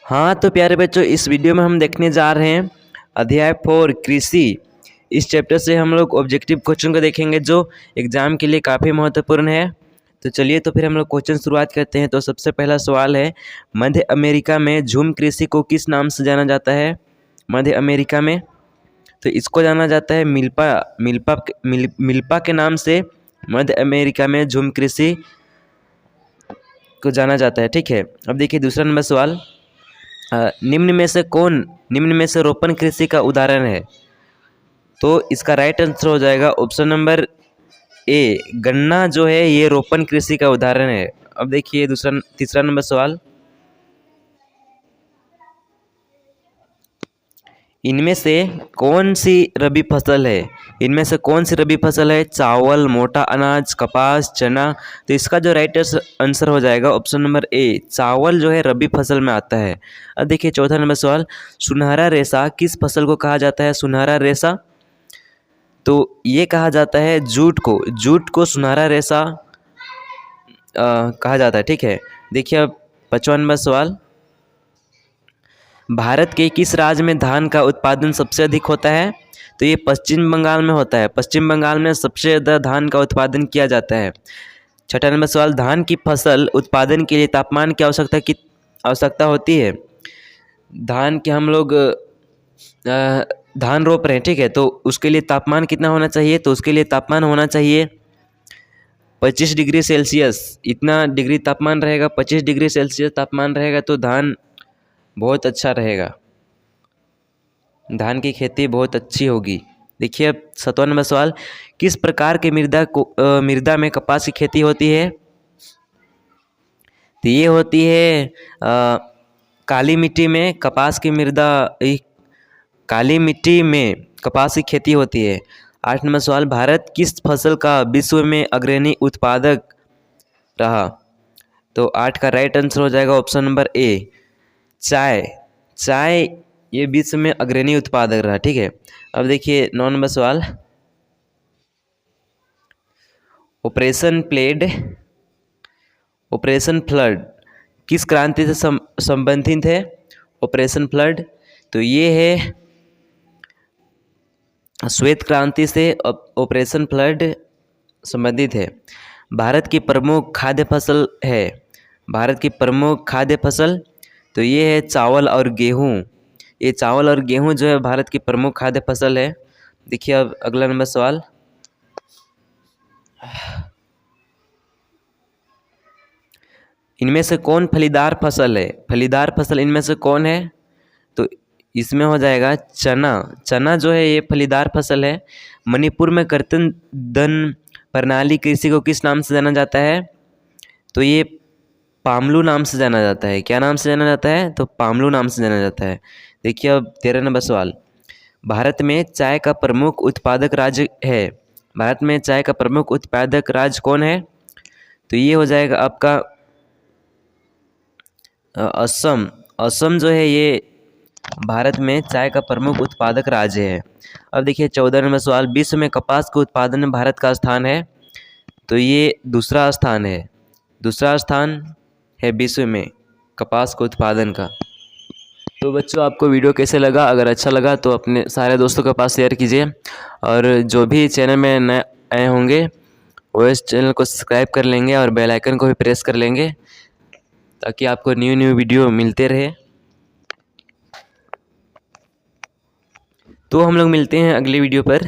हाँ तो प्यारे बच्चों, इस वीडियो में हम देखने जा रहे हैं अध्याय 4 कृषि। इस चैप्टर से हम लोग ऑब्जेक्टिव क्वेश्चन को देखेंगे जो एग्जाम के लिए काफ़ी महत्वपूर्ण है। तो चलिए तो फिर हम लोग क्वेश्चन शुरुआत करते हैं। तो सबसे पहला सवाल है, मध्य अमेरिका में झूम कृषि को किस नाम से जाना जाता है? मध्य अमेरिका में तो इसको जाना जाता है मिल्पा मिल्पा मिल्पा के नाम से मध्य अमेरिका में झूम कृषि को जाना जाता है। ठीक है, अब देखिए दूसरा नंबर सवाल, निम्न में से रोपण कृषि का उदाहरण है? तो इसका राइट आंसर हो जाएगा ऑप्शन नंबर ए, गन्ना जो है ये रोपण कृषि का उदाहरण है। अब देखिए तीसरा नंबर सवाल, इनमें से कौन सी रबी फसल है? इनमें से कौन सी रबी फसल है? चावल, मोटा अनाज, कपास, चना। तो इसका जो राइट आंसर हो जाएगा ऑप्शन नंबर ए, चावल जो है रबी फसल में आता है। अब देखिए चौथा नंबर सवाल, सुनहरा रेशा किस फसल को कहा जाता है? सुनहरा रेशा तो ये कहा जाता है जूट को सुनहरा रेशा कहा जाता है। ठीक है, देखिए अब पांचवा नंबर सवाल, भारत के किस राज्य में धान का उत्पादन सबसे अधिक होता है? तो ये पश्चिम बंगाल में होता है। पश्चिम बंगाल में सबसे ज़्यादा धान का उत्पादन किया जाता है। छठा नंबर सवाल, धान की फसल उत्पादन के लिए तापमान की आवश्यकता होती है? धान के हम लोग धान रोप रहे हैं, ठीक है, तो उसके लिए तापमान कितना होना चाहिए? तो उसके लिए तापमान होना चाहिए 25 डिग्री सेल्सियस। इतना डिग्री तापमान रहेगा, 25 डिग्री सेल्सियस तापमान रहेगा तो धान बहुत अच्छा रहेगा, धान की खेती बहुत अच्छी होगी। देखिए अब 7वां नंबर सवाल, किस प्रकार के मृदा में कपास की खेती होती है? तो ये होती है काली मिट्टी में काली मिट्टी में कपास की खेती होती है। 8 नंबर सवाल, भारत किस फसल का विश्व में अग्रणी उत्पादक रहा? तो 8 का राइट आंसर हो जाएगा ऑप्शन नंबर ए, चाय ये विश्व में अग्रणी उत्पादक रहा। ठीक है, अब देखिए 9 नंबर सवाल, ऑपरेशन फ्लड किस क्रांति से संबंधित है? ऑपरेशन फ्लड तो ये है श्वेत क्रांति से ऑपरेशन फ्लड संबंधित है। भारत की प्रमुख खाद्य फसल है? भारत की प्रमुख खाद्य फसल तो ये है चावल और गेहूँ। ये चावल और गेहूँ जो है भारत की प्रमुख खाद्य फसल है। देखिए अब अगला नंबर सवाल, इनमें से कौन फलीदार फसल है? फलीदार फसल इनमें से कौन है? तो इसमें हो जाएगा चना जो है ये फलीदार फसल है। मणिपुर में कर्तन धन प्रणाली कृषि को किस नाम से जाना जाता है? तो ये पामलू नाम से जाना जाता है। क्या नाम से जाना जाता है? तो पामलू नाम से जाना जाता है। देखिए अब 13 नंबर सवाल, भारत में चाय का प्रमुख उत्पादक राज्य है? भारत में चाय का प्रमुख उत्पादक राज्य कौन है? तो ये हो जाएगा आपका असम जो है ये भारत में चाय का प्रमुख उत्पादक राज्य है। अब देखिए 14 नंबर सवाल, विश्व में कपास के उत्पादन में भारत का स्थान है? तो ये दूसरा स्थान है विश्व में कपास के उत्पादन का। तो बच्चों आपको वीडियो कैसे लगा? अगर अच्छा लगा तो अपने सारे दोस्तों के पास शेयर कीजिए, और जो भी चैनल में नए आए होंगे वो इस चैनल को सब्सक्राइब कर लेंगे और बेल आइकन को भी प्रेस कर लेंगे ताकि आपको न्यू वीडियो मिलते रहे। तो हम लोग मिलते हैं अगली वीडियो पर।